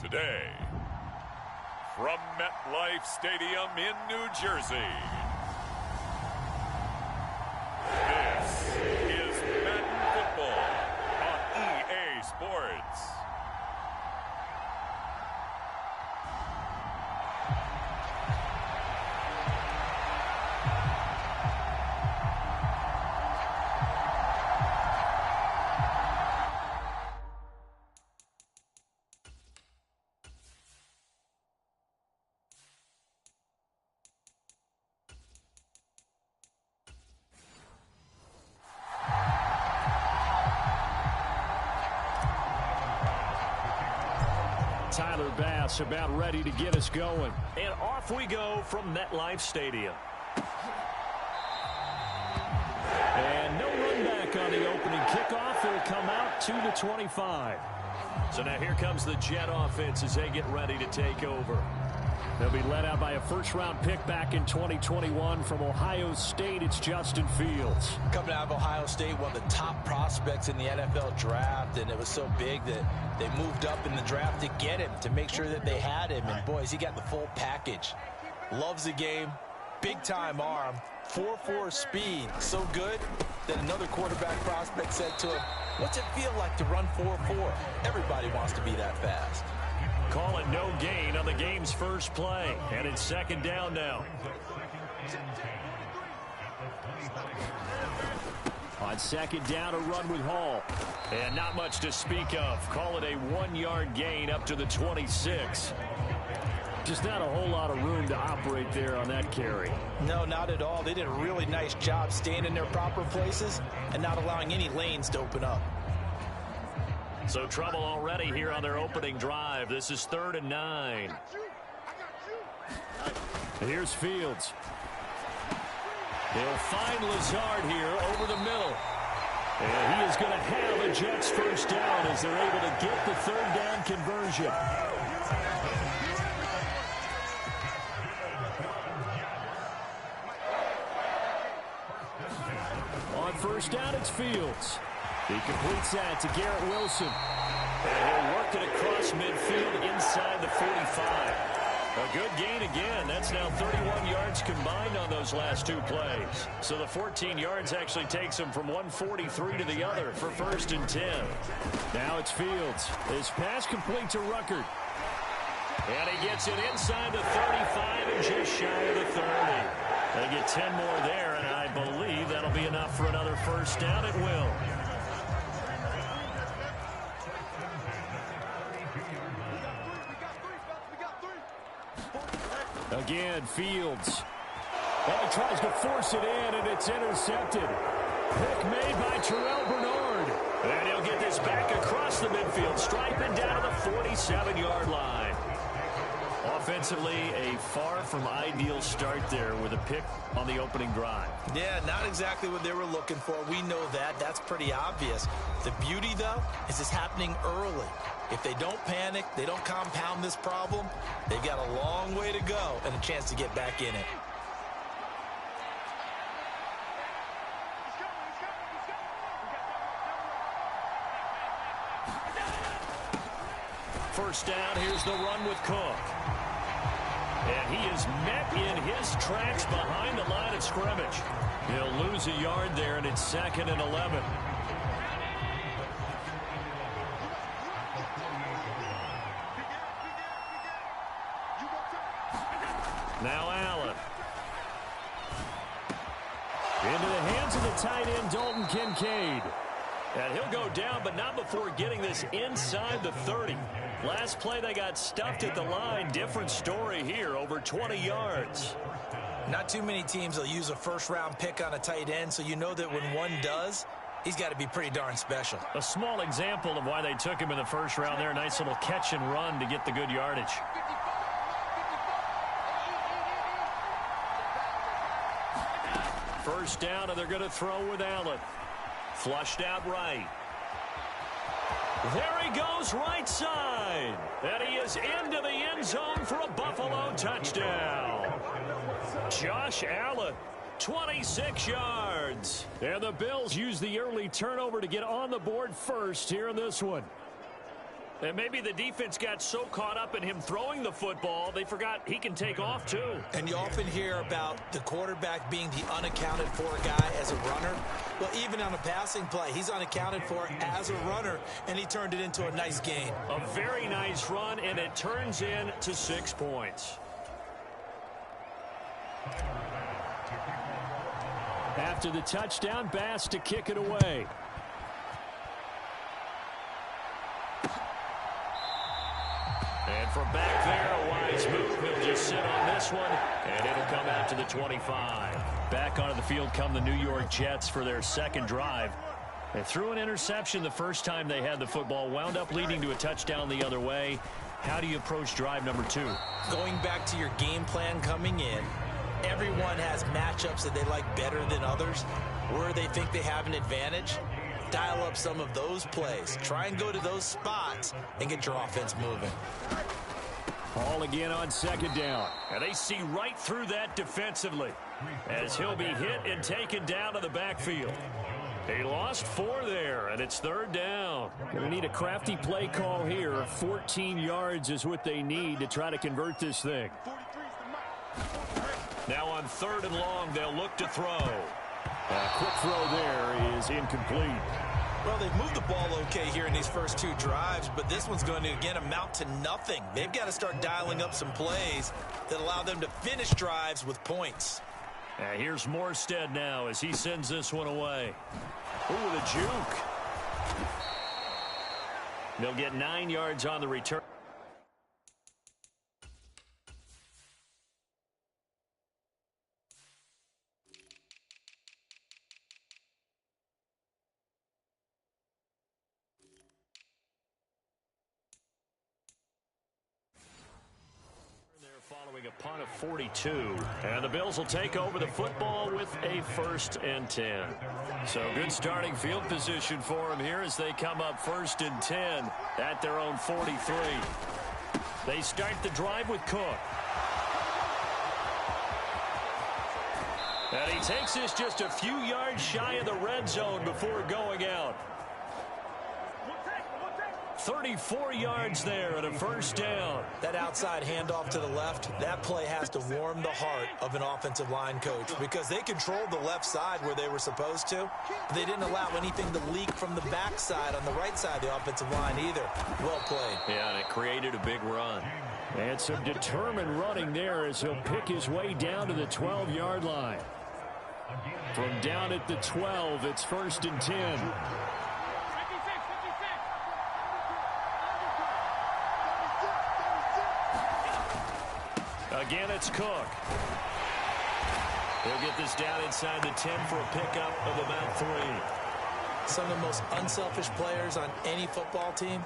Today, from MetLife Stadium in New Jersey, this is Madden Football on EA Sports. Tyler Bass about ready to get us going. And off we go from MetLife Stadium. And no run back on the opening kickoff. It'll come out to the 25. So now here comes the Jet offense as they get ready to take over. They'll be led out by a first-round pick back in 2021 from Ohio State. It's Justin Fields. Coming out of Ohio State, one of the top prospects in the NFL draft, and it was so big that they moved up in the draft to get him, to make sure that they had him. And, boys, he got the full package. Loves the game, big-time arm, 4.4 speed, so good that another quarterback prospect said to him, "What's it feel like to run 4.4? Everybody wants to be that fast." Call it no gain on the game's first play. And it's second down now. On second down, a run with Hall. And not much to speak of. Call it a 1-yard gain up to the 26. Just not a whole lot of room to operate there on that carry. No, not at all. They did a really nice job staying in their proper places and not allowing any lanes to open up. So trouble already here on their opening drive. This is 3rd and 9. Here's Fields. He'll find Lazard here over the middle. And he is going to have a Jets first down as they're able to get the 3rd down conversion. On first down, it's Fields. He completes that to Garrett Wilson. And he'll work it across midfield inside the 45. A good gain again. That's now 31 yards combined on those last 2 plays. So the 14 yards actually takes him from 143 to the other for 1st and 10. Now it's Fields. His pass complete to Ruckert. And he gets it inside the 35 and just shy of the 30. They get 10 more there, and I believe that'll be enough for another first down. It will. Again, Fields. And he tries to force it in, and it's intercepted. Pick made by Terrell Bernard. And he'll get this back across the midfield, striping down to the 47-yard line. Offensively, a far from ideal start there with a pick on the opening drive. Yeah, not exactly what they were looking for. We know that. That's pretty obvious. The beauty, though, is it's happening early. If they don't panic, they don't compound this problem, they've got a long way to go and a chance to get back in it. First down, here's the run with Cook. And he is met in his tracks behind the line of scrimmage. He'll lose a yard there, and it's 2nd and 11. Now Allen. Into the hands of the tight end, Dalton Kincaid. And he'll go down, but not before getting this inside the 30. Last play, they got stuffed at the line. Different story here, over 20 yards. Not too many teams will use a first-round pick on a tight end, so you know that when one does, he's got to be pretty darn special. A small example of why they took him in the first round there. Nice little catch and run to get the good yardage. First down, and they're going to throw with Allen. Flushed out right. There he goes right side. And he is into the end zone for a Buffalo touchdown. Josh Allen, 26 yards. And the Bills use the early turnover to get on the board first here in this one. And maybe the defense got so caught up in him throwing the football, they forgot he can take off too. And you often hear about the quarterback being the unaccounted for guy as a runner. Well, even on a passing play, he's unaccounted for as a runner, and he turned it into a nice gain. A very nice run, and it turns into 6 points. After the touchdown, Bass to kick it away. And from back there, a wise move. He'll just sit on this one, and it'll come out to the 25. Back onto the field come the New York Jets for their second drive. They threw an interception the first time they had the football, wound up leading to a touchdown the other way. How do you approach drive number 2? Going back to your game plan coming in, everyone has matchups that they like better than others, where they think they have an advantage. Dial up some of those plays. Try and go to those spots and get your offense moving. Hall again on second down. And they see right through that defensively as he'll be hit and taken down to the backfield. He lost 4 there, and it's third down. Going to need a crafty play call here. 14 yards is what they need to try to convert this thing. Now on third and long, they'll look to throw. A quick throw there is incomplete. Well, they've moved the ball okay here in these first 2 drives, but this one's going to, again, amount to nothing. They've got to start dialing up some plays that allow them to finish drives with points. Here's Morstead now as he sends this one away. Ooh, the juke. They'll get 9 yards on the return. Following a punt of 42. And the Bills will take over the football with a 1st and 10. So good starting field position for them here as they come up 1st and 10 at their own 43. They start the drive with Cook. And he takes this just a few yards shy of the red zone before going out. 34 yards there and a 1st down. That outside handoff to the left, that play has to warm the heart of an offensive line coach because they controlled the left side where they were supposed to. They didn't allow anything to leak from the backside on the right side of the offensive line either. Well played. Yeah, and it created a big run. And some determined running there as he'll pick his way down to the 12-yard line. From down at the 12, it's 1st and 10. Again, it's Cook. He'll get this down inside the 10 for a pickup of about 3. Some of the most unselfish players on any football team,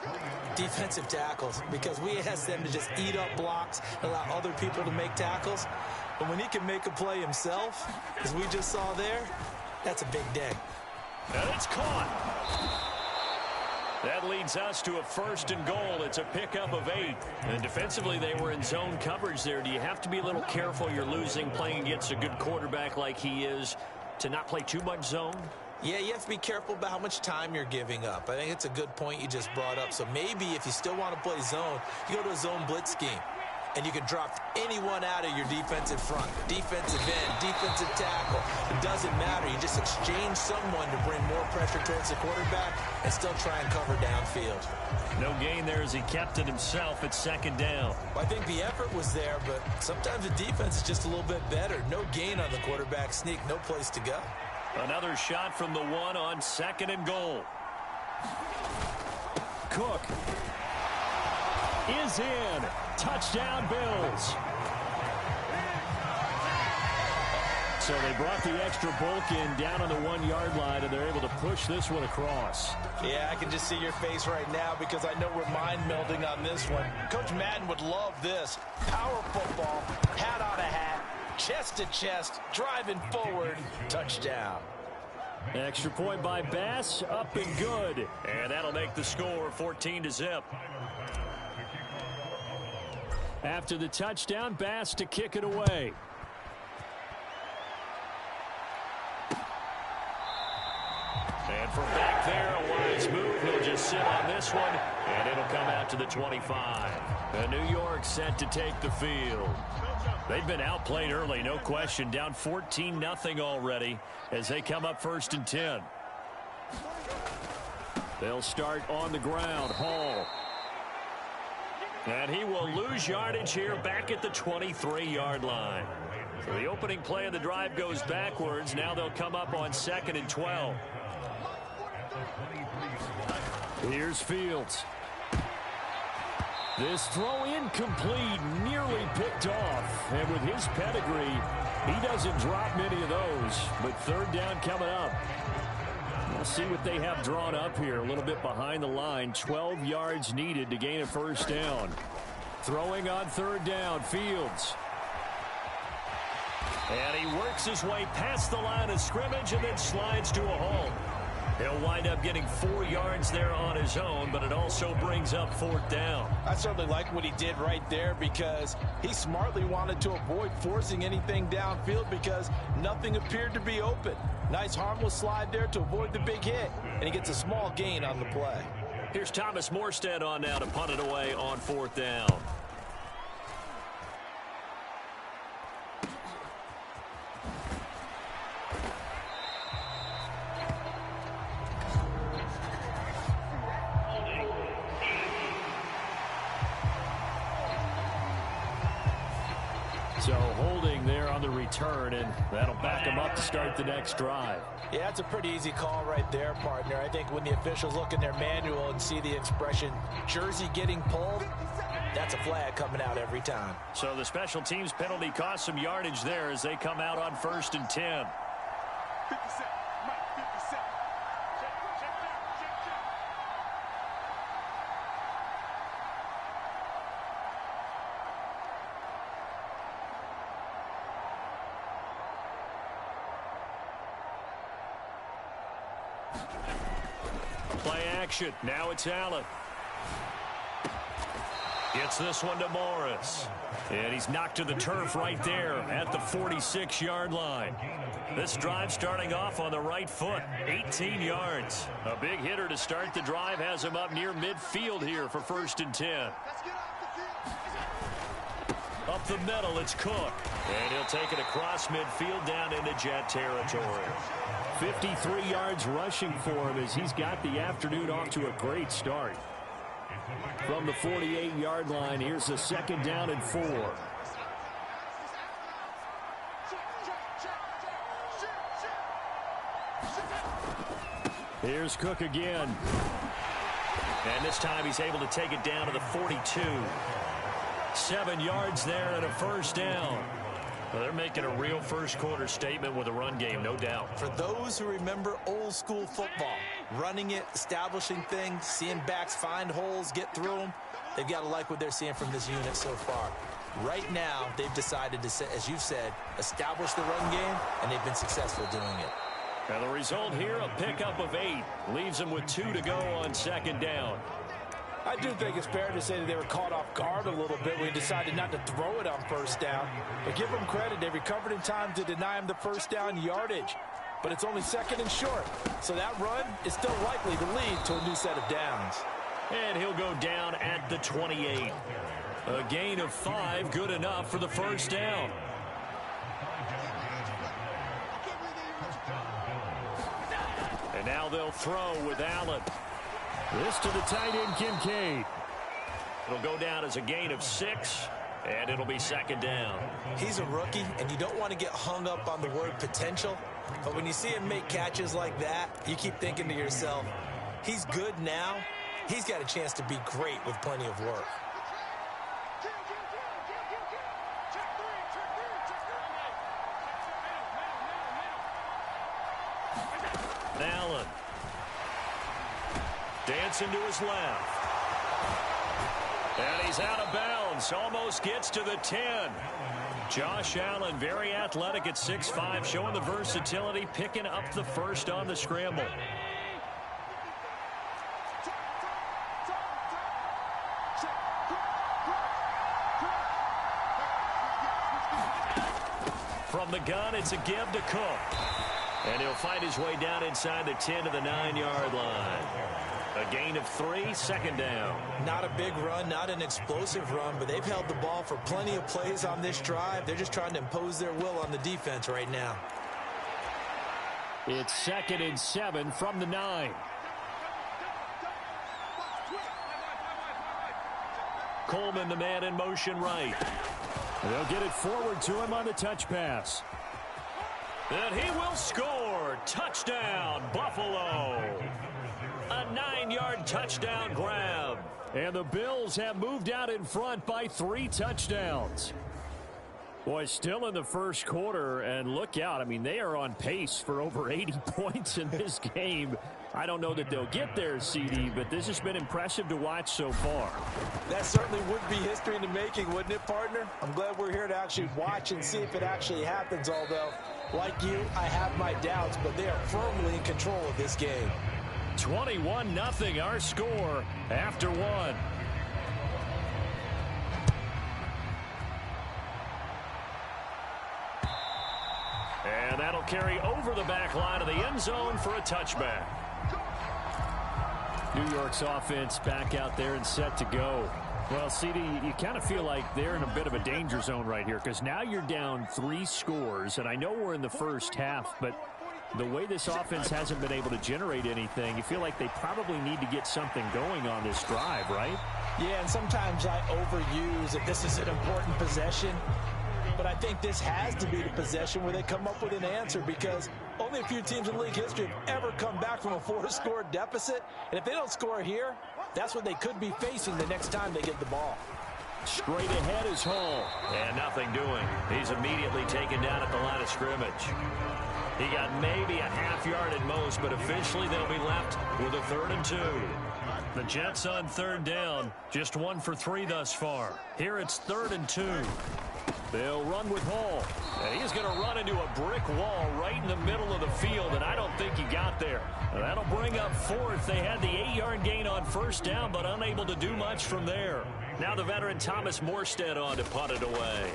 defensive tackles, because we ask them to just eat up blocks, allow other people to make tackles. But when he can make a play himself, as we just saw there, that's a big day. And it's caught. That leads us to a 1st and goal. It's a pickup of 8. And defensively, they were in zone coverage there. Do you have to be a little careful? You're losing, playing against a good quarterback like he is, to not play too much zone? Yeah, you have to be careful about how much time you're giving up. I think it's a good point you just brought up. So maybe if you still want to play zone, you go to a zone blitz scheme. And you can drop anyone out of your defensive front, defensive end, defensive tackle. It doesn't matter. You just exchange someone to bring more pressure towards the quarterback and still try and cover downfield. No gain there as he kept it himself at 2nd down. Well, I think the effort was there, but sometimes the defense is just a little bit better. No gain on the quarterback sneak, no place to go. Another shot from the 1 on 2nd and goal. Cook is in. Touchdown, Bills. So they brought the extra bulk in down on the 1-yard line, and they're able to push this one across. Yeah, I can just see your face right now because I know we're mind melding on this one. Coach Madden would love this. Power football, hat on a hat, chest to chest, driving forward, touchdown. Extra point by Bass, up and good. And that'll make the score 14-0. After the touchdown, Bass to kick it away. And from back there, a wise move. He'll just sit on this one, and it'll come out to the 25. And New York set to take the field. They've been outplayed early, no question. Down 14-0 already as they come up 1st and 10. They'll start on the ground. Hall. And he will lose yardage here back at the 23-yard line. So the opening play of the drive goes backwards. Now they'll come up on 2nd and 12. Here's Fields. This throw incomplete, nearly picked off. And with his pedigree, he doesn't drop many of those. But 3rd down coming up. We'll see what they have drawn up here. A little bit behind the line. 12 yards needed to gain a 1st down. Throwing on 3rd down, Fields. And he works his way past the line of scrimmage and then slides to a halt. He'll wind up getting 4 yards there on his own, but it also brings up 4th down. I certainly like what he did right there because he smartly wanted to avoid forcing anything downfield because nothing appeared to be open. Nice harmless slide there to avoid the big hit, and he gets a small gain on the play. Here's Thomas Morstead on now to punt it away on 4th down. So holding there on the return, and that'll back him up to start the next drive. Yeah, that's a pretty easy call right there, partner. I think when the officials look in their manual and see the expression jersey getting pulled, that's a flag coming out every time. So the special teams penalty cost some yardage there as they come out on 1st and 10. Play action. Now it's Allen. Gets this one to Morris. And he's knocked to the turf right there at the 46-yard line. This drive starting off on the right foot. 18 yards. A big hitter to start the drive has him up near midfield here for 1st and 10. Up the middle, it's Cook. And he'll take it across midfield down into Jet territory. 53 yards rushing for him as he's got the afternoon off to a great start. From the 48-yard line, here's the 2nd down and 4. Here's Cook again. And this time he's able to take it down to the 42. 7 yards there and a 1st down. Well, they're making a real first-quarter statement with a run game, no doubt. For those who remember old-school football, running it, establishing things, seeing backs find holes, get through them, they've got to like what they're seeing from this unit so far. Right now, they've decided to, as you've said, establish the run game, and they've been successful doing it. Now the result here, a pickup of 8. Leaves them with 2 to go on 2nd down. I do think it's fair to say that they were caught off guard a little bit when he decided not to throw it on 1st down. But give them credit, they recovered in time to deny him the 1st down yardage. But it's only 2nd and short. So that run is still likely to lead to a new set of downs. And he'll go down at the 28. A gain of 5, good enough for the 1st down. And now they'll throw with Allen. This to the tight end, Kincaid. It'll go down as a gain of 6, and it'll be 2nd down. He's a rookie, and you don't want to get hung up on the word potential. But when you see him make catches like that, you keep thinking to yourself, he's good now. He's got a chance to be great with plenty of work. Allen. Dancing to his left. And he's out of bounds. Almost gets to the 10. Josh Allen, very athletic at 6'5", showing the versatility, picking up the 1st on the scramble. From the gun, it's a give to Cook. And he'll find his way down inside the 10 to the 9-yard line. A gain of 3, second down. Not a big run, not an explosive run, but they've held the ball for plenty of plays on this drive. They're just trying to impose their will on the defense right now. It's 2nd and 7 from the 9. Coleman, the man in motion right. They'll get it forward to him on the touch pass. And he will score. Touchdown, Buffalo. A 9-yard touchdown grab. And the Bills have moved out in front by 3 touchdowns. Boy, still in the first quarter, and look out. I mean, they are on pace for over 80 points in this game. I don't know that they'll get there, CD, but this has been impressive to watch so far. That certainly would be history in the making, wouldn't it, partner? I'm glad we're here to actually watch and see if it actually happens, although, like you, I have my doubts, but they are firmly in control of this game. 21-0 our score after 1. And that'll carry over the back line of the end zone for a touchback. New York's offense back out there and set to go. Well, CD, you kind of feel like they're in a bit of a danger zone right here because now you're down 3 scores, and I know we're in the first half, but the way this offense hasn't been able to generate anything, you feel like they probably need to get something going on this drive, right? Yeah, and sometimes I overuse that this is an important possession. But I think this has to be the possession where they come up with an answer because only a few teams in league history have ever come back from a 4-score deficit. And if they don't score here, that's what they could be facing the next time they get the ball. Straight ahead is Hall. And nothing doing. He's immediately taken down at the line of scrimmage. He got maybe a half yard at most, but officially they'll be left with a 3rd and 2. The Jets on 3rd down. Just 1 for 3 thus far. Here it's 3rd and 2. They'll run with Hall. And he's going to run into a brick wall right in the middle of the field, and I don't think he got there. That'll bring up 4th. They had the 8-yard gain on 1st down, but unable to do much from there. Now the veteran Thomas Morstead on to punt it away.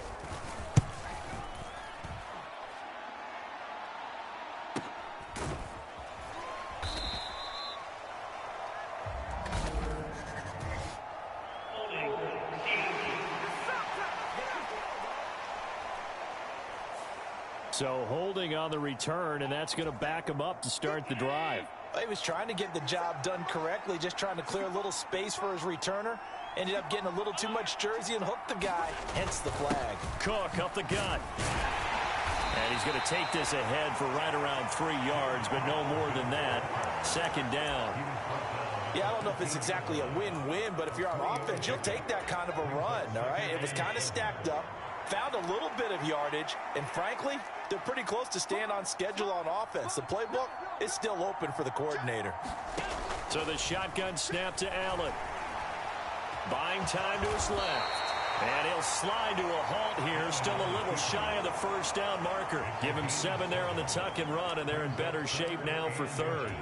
So holding on the return, and that's going to back him up to start the drive. He was trying to get the job done correctly, just trying to clear a little space for his returner. Ended up getting a little too much jersey and hooked the guy, hence the flag. Cook up the gut. And he's going to take this ahead for right around 3 yards, but no more than that. 2nd down. Yeah, I don't know if it's exactly a win-win, but if you're on offense, you'll take that kind of a run, all right? It was kind of stacked up. Found a little bit of yardage, and frankly, they're pretty close to staying on schedule on offense. The playbook is still open for the coordinator. So the shotgun snap to Allen. Buying time to his left. And he'll slide to a halt here, still a little shy of the 1st down marker. Give him 7 there on the tuck and run, and they're in better shape now for 3rd.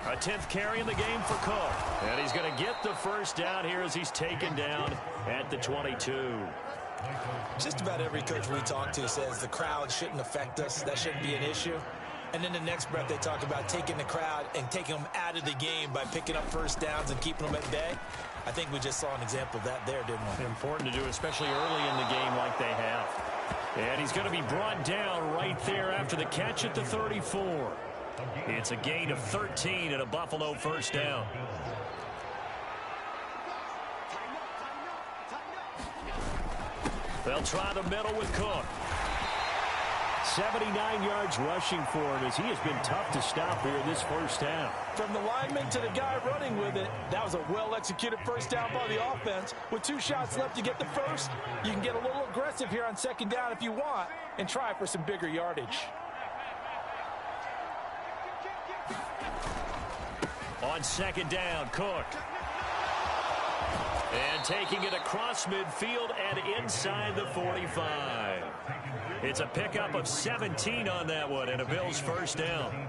A 10th carry in the game for Cook. And he's going to get the 1st down here as he's taken down at the 22. Just about every coach we talk to says the crowd shouldn't affect us. That shouldn't be an issue. And then the next breath they talk about taking the crowd and taking them out of the game by picking up 1st downs and keeping them at bay. I think we just saw an example of that there, didn't we? Important to do, especially early in the game like they have. And he's going to be brought down right there after the catch at the 34. It's a gain of 13 and a Buffalo 1st down. They'll try the middle with Cook. 79 yards rushing for him as he has been tough to stop here this 1st down. From the lineman to the guy running with it, that was a well-executed 1st down by the offense. With 2 shots left to get the 1st, you can get a little aggressive here on 2nd down if you want and try for some bigger yardage. On 2nd down, Cook. And taking it across midfield and inside the 45. It's a pickup of 17 on that one and a Bills 1st down.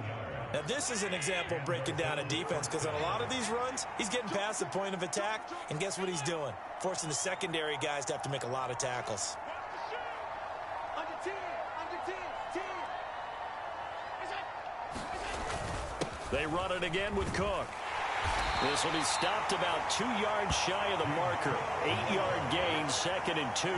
Now this is an example of breaking down a defense because on a lot of these runs, he's getting past the point of attack, and guess what he's doing? Forcing the secondary guys to have to make a lot of tackles. They run it again with Cook. This will be stopped about 2 yards shy of the marker. 8-yard gain, 2nd and 2.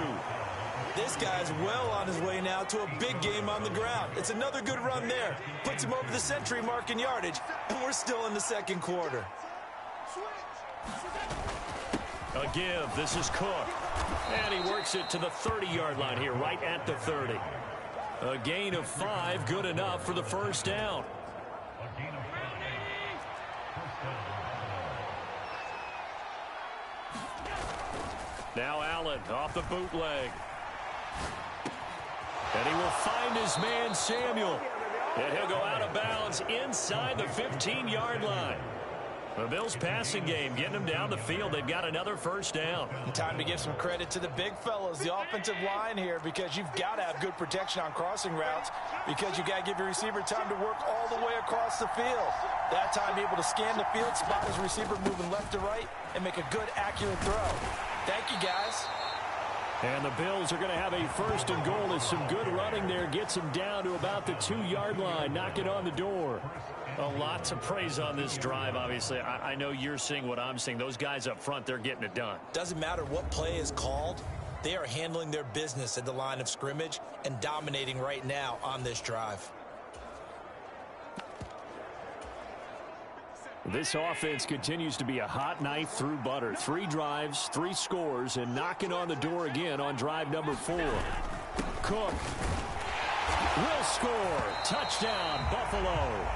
This guy's well on his way now to a big game on the ground. It's another good run there. Puts him over the century mark in yardage, and we're still in the 2nd quarter. A give. This is Cook. And he works it to the 30-yard line here, right at the 30. A gain of 5, good enough for the first down. Now Allen off the bootleg. And he will find his man Samuel. And he'll go out of bounds inside the 15-yard line. The Bills passing game getting them down the field. They've got another first down. Time to give some credit to the big fellas, the offensive line here, because you've got to have good protection on crossing routes, because you've got to give your receiver time to work all the way across the field. That time, be able to scan the field, spot his receiver moving left to right, and make a good, accurate throw. Thank you, guys. And the Bills are going to have a 1st and goal as some good running there gets them down to about the 2-yard line, knocking on the door. A lot to praise on this drive, obviously. I know you're seeing what I'm seeing. Those guys up front, they're getting it done. Doesn't matter what play is called. They are handling their business at the line of scrimmage and dominating right now on this drive. This offense continues to be a hot knife through butter. 3 drives, 3 scores, and knocking on the door again on drive number 4. Cook will score. Touchdown, Buffalo.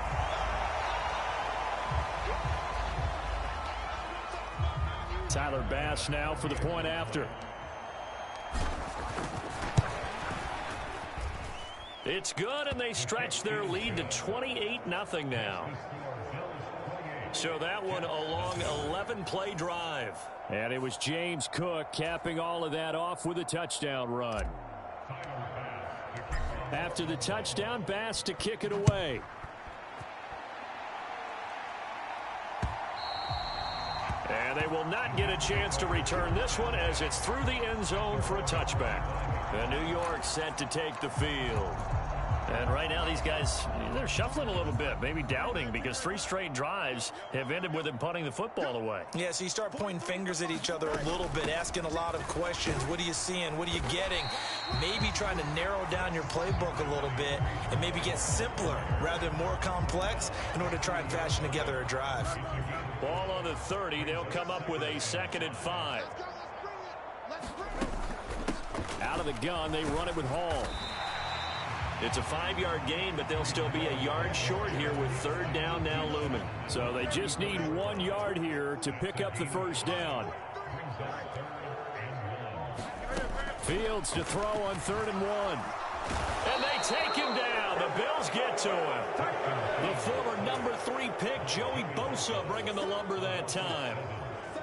Tyler Bass now for the point after. It's good, and they stretch their lead to 28-0 now. So that one a long 11-play drive. And it was James Cook capping all of that off with a touchdown run. After the touchdown, Bass to kick it away. And they will not get a chance to return this one as it's through the end zone for a touchback. And New York set to take the field. And right now these guys, they're shuffling a little bit, maybe doubting, because 3 straight drives have ended with them punting the football away. Yeah, so you start pointing fingers at each other a little bit, asking a lot of questions. What are you seeing? What are you getting? Maybe trying to narrow down your playbook a little bit and maybe get simpler rather than more complex in order to try and fashion together a drive. Ball on the 30. They'll come up with a 2nd and 5. Out of the gun, they run it with Hall. It's a 5-yard gain, but they'll still be a yard short here with 3rd down now looming. So they just need 1 yard here to pick up the first down. Fields to throw on 3rd and 1. And they take him down. The Bills get to him. The former number 3 pick, Joey Bosa, bringing the lumber that time.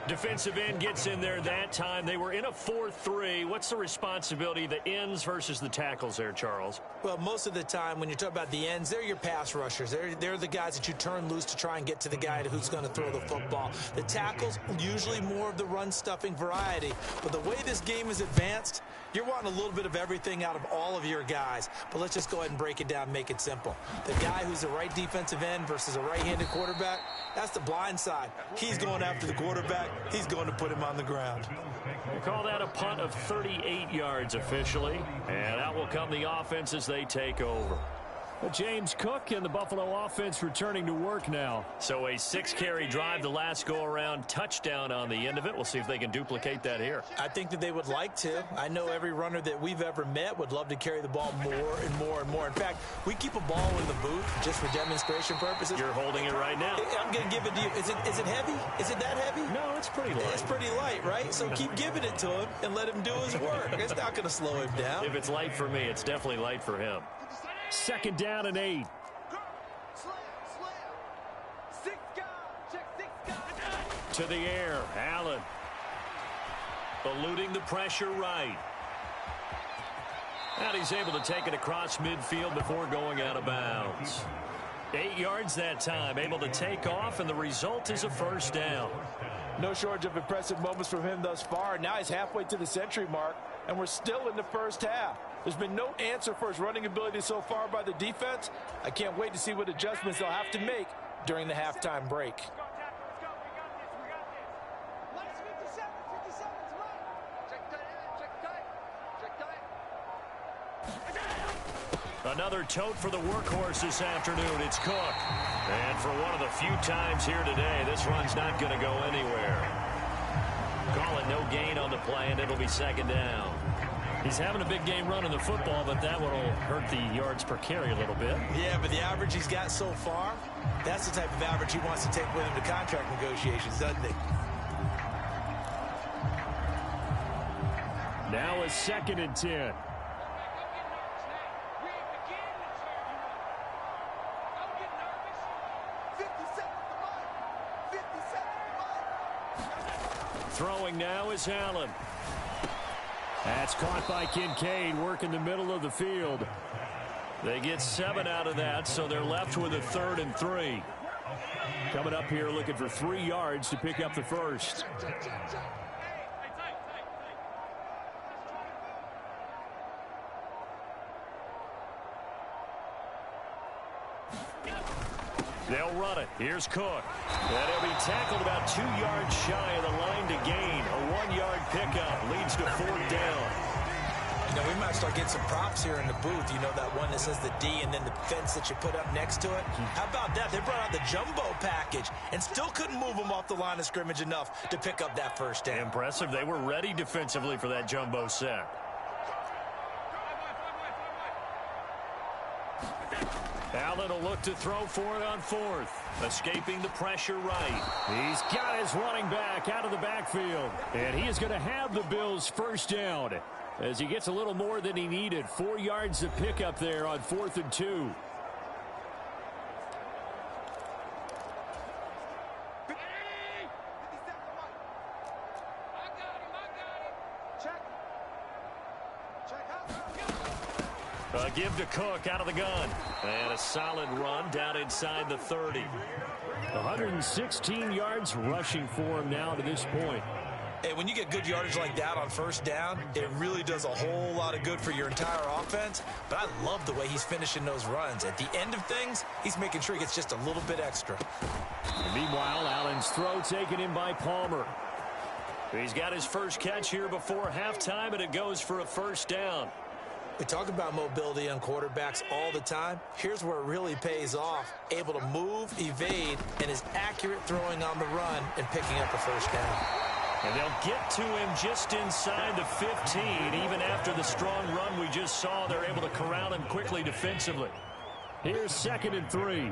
Defensive end gets in there that time. They were in a 4-3. What's the responsibility, the ends versus the tackles there, Charles? Well, most of the time when you talk about the ends, they're your pass rushers. They're the guys that you turn loose to try and get to the guy who's going to throw the football. The tackles, usually more of the run-stuffing variety. But the way this game is advanced, you're wanting a little bit of everything out of all of your guys. But let's just go ahead and break it down and make it simple. The guy who's the right defensive end versus a right-handed quarterback, that's the blind side. He's going after the quarterback. He's going to put him on the ground. We'll call that a punt of 38 yards officially. And out will come the offense as they take over. Well, James Cook and the Buffalo offense returning to work now. So a 6-carry drive the last go-around, touchdown on the end of it. We'll see if they can duplicate that here. I think that they would like to. I know every runner that we've ever met would love to carry the ball more and more and more. In fact, we keep a ball in the booth just for demonstration purposes. You're holding it right now. I'm going to give it to you. Is it heavy? Is it that heavy? No, it's pretty light. It's pretty light, right? So keep giving it to him and let him do his work. It's not going to slow him down. If it's light for me, it's definitely light for him. 2nd down and 8. To the air, Allen. Eluding the pressure right. And he's able to take it across midfield before going out of bounds. 8 yards that time, able to take off, and the result is a first down. No shortage of impressive moments from him thus far. Now he's halfway to the century mark. and we're still in the first half. There's been no answer for his running ability so far by the defense. I can't wait to see what adjustments they'll have to make during the halftime break. Another tote for the workhorse this afternoon. It's Cook. And for one of the few times here today, this run's not going to go anywhere. Call it no gain on the play, and it'll be second down. He's having a big game running the football, but that one will hurt the yards per carry a little bit. Yeah, but the average he's got so far, that's the type of average he wants to take with him to contract negotiations, doesn't he? Now a 2nd and 10. Throwing now is Allen. That's caught by Kincaid, working the middle of the field. They get 7 out of that, so they're left with a 3rd and 3. Coming up here looking for 3 yards to pick up the first. They'll run it. Here's Cook. And he'll be tackled about 2 yards shy of the line to gain. A 1-yard pickup leads to 4th down. You know, we might start getting some props here in the booth. You know, that one that says the D and then the fence that you put up next to it? How about that? They brought out the jumbo package and still couldn't move them off the line of scrimmage enough to pick up that first down. Impressive. They were ready defensively for that jumbo set. Allen will look to throw for it on 4th. Escaping the pressure right. He's got his running back out of the backfield. And he is going to have the Bills' first down as he gets a little more than he needed. 4 yards to pick up there on 4th and 2. Give to Cook out of the gun. And a solid run down inside the 30. 116 yards rushing for him now to this point. Hey, when you get good yardage like that on first down, it really does a whole lot of good for your entire offense. But I love the way he's finishing those runs. At the end of things, he's making sure he gets just a little bit extra. And meanwhile, Allen's throw taken in by Palmer. He's got his first catch here before halftime, and it goes for a first down. We talk about mobility on quarterbacks all the time. Here's where it really pays off. Able to move, evade, and is accurate throwing on the run and picking up a first down. And they'll get to him just inside the 15. Even after the strong run we just saw, they're able to corral him quickly defensively. Here's 2nd and 3.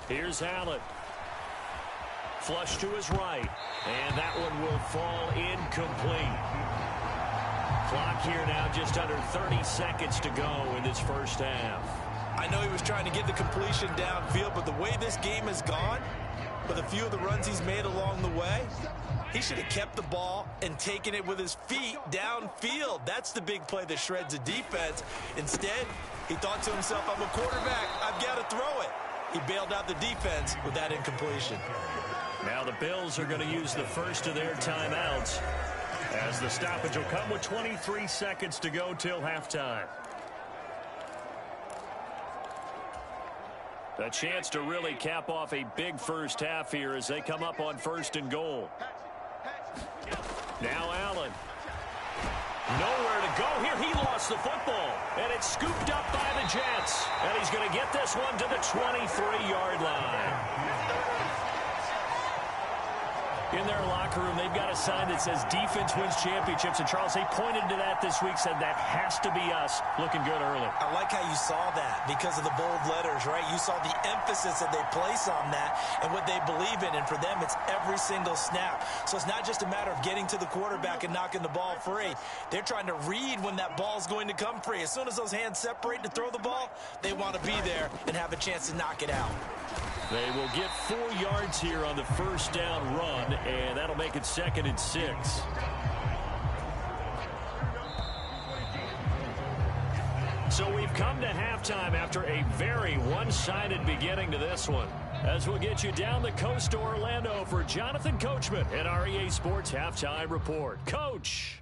Here's Allen. Flush to his right. And that one will fall incomplete. Clock here now just under 30 seconds to go in this first half. I know he was trying to get the completion downfield, but the way this game has gone, with a few of the runs he's made along the way, he should have kept the ball and taken it with his feet downfield. That's the big play that shreds a defense. Instead, he thought to himself, I'm a quarterback, I've got to throw it. He bailed out the defense with that incompletion. Now the Bills are going to use the first of their timeouts as the stoppage will come with 23 seconds to go till halftime. A chance to really cap off a big first half here as they come up on 1st and goal. Now Allen. Nowhere to go here. He lost the football. And it's scooped up by the Jets. And he's going to get this one to the 23-yard line. In their locker room, they've got a sign that says defense wins championships. And, Charles, they pointed to that this week, said that has to be us. Looking good early. I like how you saw that because of the bold letters, right? You saw the emphasis that they place on that and what they believe in. And for them, it's every single snap. So it's not just a matter of getting to the quarterback and knocking the ball free. They're trying to read when that ball's going to come free. As soon as those hands separate to throw the ball, they want to be there and have a chance to knock it out. They will get 4 yards here on the first down run, and that'll make it 2nd and 6. So we've come to halftime after a very one-sided beginning to this one. As we'll get you down the coast to Orlando for Jonathan Coachman at our EA Sports Halftime Report. Coach.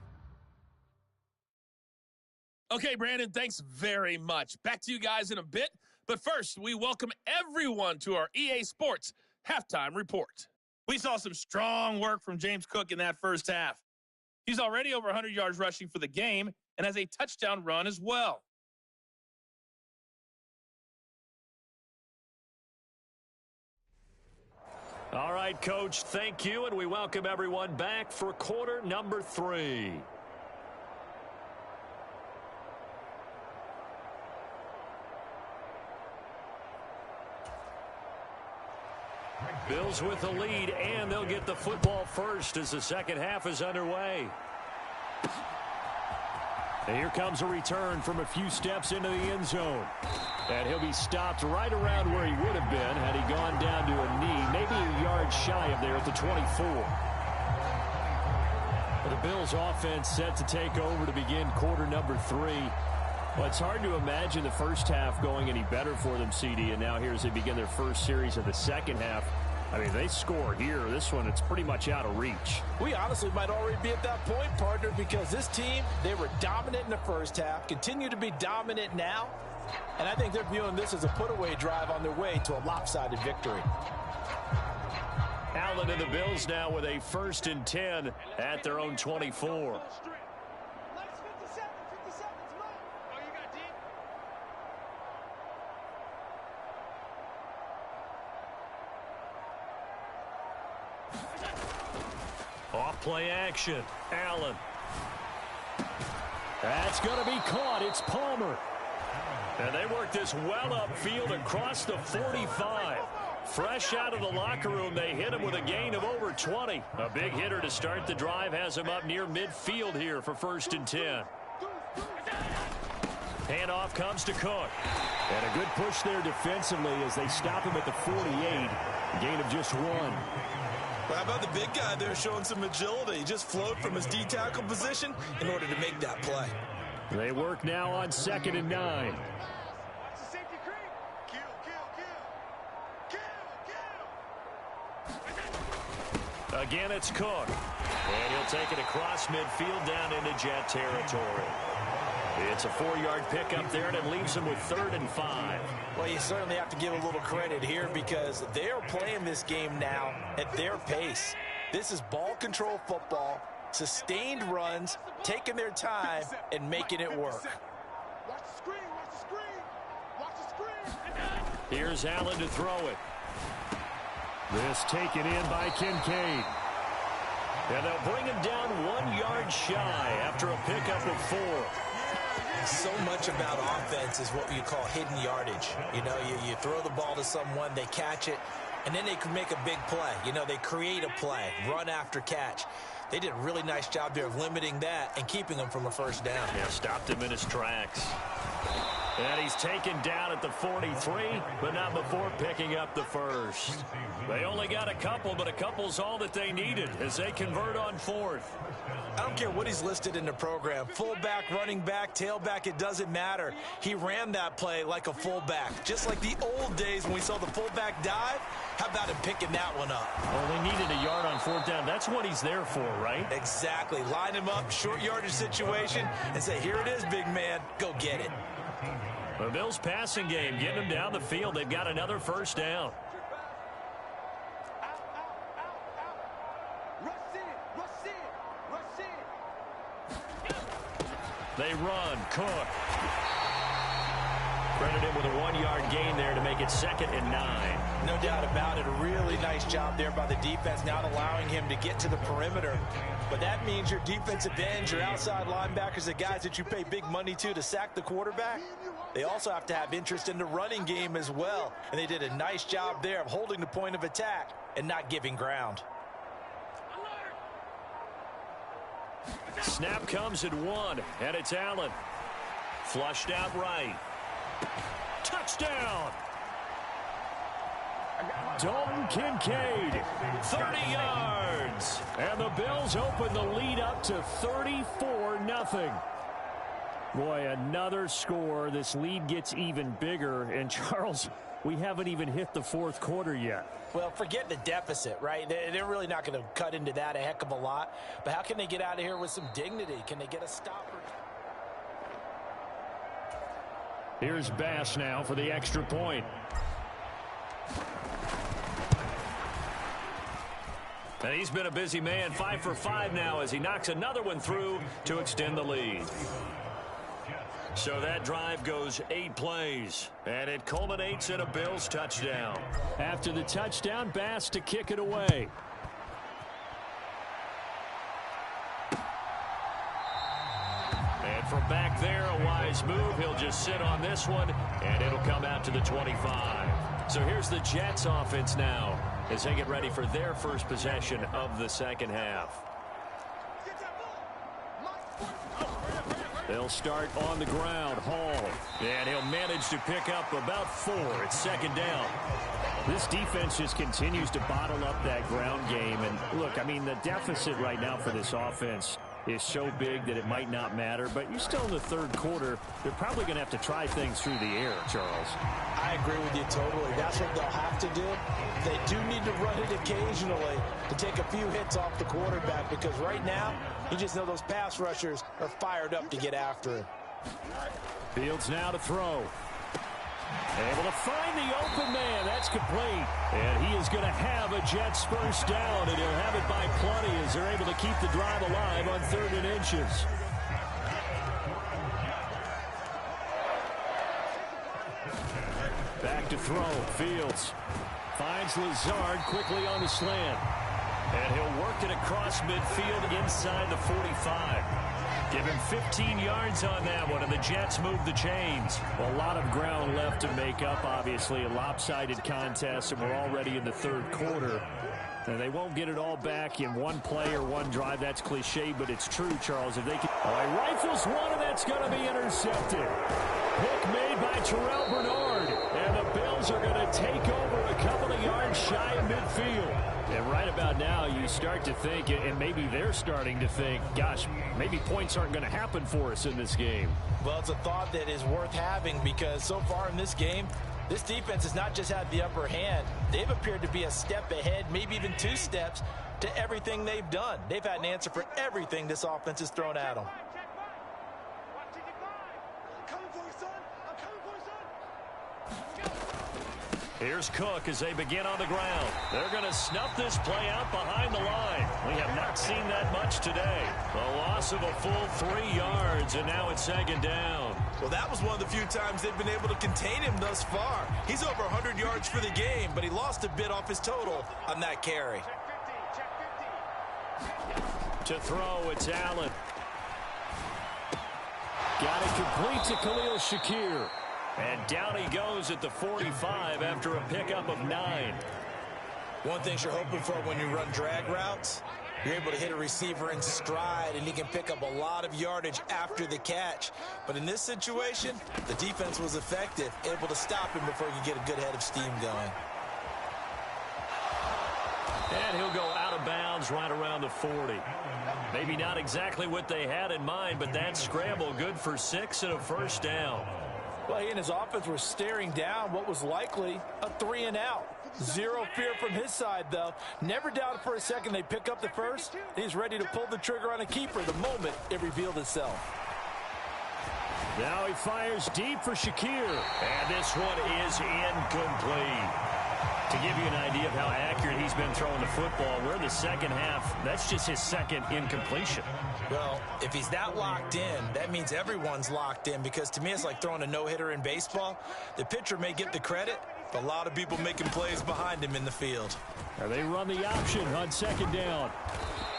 Okay, Brandon, thanks very much. Back to you guys in a bit. But first, we welcome everyone to our EA Sports Halftime Report. We saw some strong work from James Cook in that first half. He's already over 100 yards rushing for the game and has a touchdown run as well. All right, Coach, thank you, and we welcome everyone back for quarter number 3. Bills with the lead, and they'll get the football first as the second half is underway. And here comes a return from a few steps into the end zone. And he'll be stopped right around where he would have been had he gone down to a knee, maybe a yard shy of there at the 24. The Bills offense set to take over to begin quarter number 3. Well, it's hard to imagine the first half going any better for them, CD, and now here as they begin their first series of the second half. I mean, they score here. This one, it's pretty much out of reach. We honestly might already be at that point, partner, because this team, they were dominant in the first half, continue to be dominant now, and I think they're viewing this as a put-away drive on their way to a lopsided victory. Allen and the Bills now with a 1st and 10 at their own 24. Off-play action. Allen. That's going to be caught. It's Palmer. And they work this well upfield across the 45. Fresh out of the locker room, they hit him with a gain of over 20. A big hitter to start the drive has him up near midfield here for 1st and 10. Handoff comes to Cook. And a good push there defensively as they stop him at the 48. A gain of just 1. Well, how about the big guy there showing some agility? He just flowed from his D-tackle position in order to make that play. They work now on 2nd and 9. Again, it's Cook. And he'll take it across midfield down into Jet territory. It's a 4-yard pickup there, and it leaves him with 3rd and 5. Well, you certainly have to give a little credit here because they're playing this game now at their pace. This is ball control football, sustained runs, taking their time, and making it work. Watch the screen, watch the screen, watch the screen. Here's Allen to throw it. This taken in by Kincaid. And they'll bring him down 1 yard shy after a pickup of 4. So much about offense is what you call hidden yardage. You know, you throw the ball to someone, they catch it, and then they can make a big play. You know, they create a play, run after catch. They did a really nice job there of limiting that and keeping him from a first down. Yeah, stopped him in his tracks. And he's taken down at the 43, but not before picking up the first. They only got a couple, but a couple's all that they needed as they convert on 4th. I don't care what he's listed in the program. Fullback, running back, tailback, it doesn't matter. He ran that play like a fullback. Just like the old days when we saw the fullback dive. How about him picking that one up? Well, they needed a yard on 4th down. That's what he's there for, right? Exactly. Line him up, short yardage situation, and say, here it is, big man. Go get it. The Bills passing game, getting them down the field. They've got another first down. They run. Cook. Credit him with a 1-yard gain there to make it 2nd and 9. No doubt about it. A really nice job there by the defense, not allowing him to get to the perimeter. But that means your defensive ends, your outside linebackers, the guys that you pay big money to sack the quarterback, they also have to have interest in the running game as well. And they did a nice job there of holding the point of attack and not giving ground. Snap comes at 1, and it's Allen. Flushed out right. Touchdown! Dalton Kincaid, 30 yards. And the Bills open the lead up to 34-0. Boy, another score. This lead gets even bigger. And, Charles, we haven't even hit the 4th quarter yet. Well, forget the deficit, right? They're really not going to cut into that a heck of a lot. But how can they get out of here with some dignity? Can they get a stopper? Here's Bass now for the extra point. And he's been a busy man, 5 for 5 now as he knocks another one through to extend the lead. So that drive goes 8 plays, and it culminates in a Bills touchdown. After the touchdown, Bass to kick it away. And from back there, a wise move. He'll just sit on this one, and it'll come out to the 25. So here's the Jets offense now as they get ready for their first possession of the second half. They'll start on the ground. Hall. And he'll manage to pick up about 4. It's 2nd down. This defense just continues to bottle up that ground game. And look, I mean, the deficit right now for this offense is so big that it might not matter. But you're still in the 3rd quarter. They're probably going to have to try things through the air, Charles. I agree with you totally. That's what they'll have to do. They do need to run it occasionally to take a few hits off the quarterback, because right now, you just know those pass rushers are fired up to get after him. Fields now to throw. Able to find the open man. That's complete. And he is going to have a Jets first down, and he'll have it by plenty as they're able to keep the drive alive on 3rd and inches. Back to throw. Fields finds Lazard quickly on the slant. And he'll work it across midfield inside the 45. Give him 15 yards on that one, and the Jets move the chains. Well, a lot of ground left to make up, obviously. A lopsided contest, and we're already in the 3rd quarter. And they won't get it all back in one play or one drive. That's cliche, but it's true, Charles. If they can... rifles one, and that's going to be intercepted. Pick made by Terrell Bernard. And the Bills are going to take over a couple of yards shy of midfield. And right about now, you start to think, and maybe they're starting to think, gosh, maybe points aren't going to happen for us in this game. Well, it's a thought that is worth having, because so far in this game, this defense has not just had the upper hand. They've appeared to be a step ahead, maybe even 2 steps, to everything they've done. They've had an answer for everything this offense has thrown at them. Here's Cook as they begin on the ground. They're going to snuff this play out behind the line. We have not seen that much today. A loss of a full 3 yards, and now it's 2nd down. Well, that was one of the few times they've been able to contain him thus far. He's over 100 yards for the game, but he lost a bit off his total on that carry. To throw, it's Allen. Got it complete to Khalil Shakir. And down he goes at the 45 after a pickup of 9. One thing you're hoping for when you run drag routes, you're able to hit a receiver in stride, and he can pick up a lot of yardage after the catch. But in this situation, the defense was effective, able to stop him before he could get a good head of steam going. And he'll go out of bounds right around the 40. Maybe not exactly what they had in mind, but that scramble good for 6 and a first down. Well, he and his offense were staring down what was likely a 3-and-out. Zero fear from his side, though. Never doubted for a second they pick up the first. He's ready to pull the trigger on a keeper the moment it revealed itself. Now he fires deep for Shakir. And this one is incomplete. To give you an idea of how accurate he's been throwing the football, we're in the second half. That's just his second incompletion. Well, if he's that locked in, that means everyone's locked in, because to me it's like throwing a no-hitter in baseball. The pitcher may get the credit, but a lot of people making plays behind him in the field. They run the option on second down.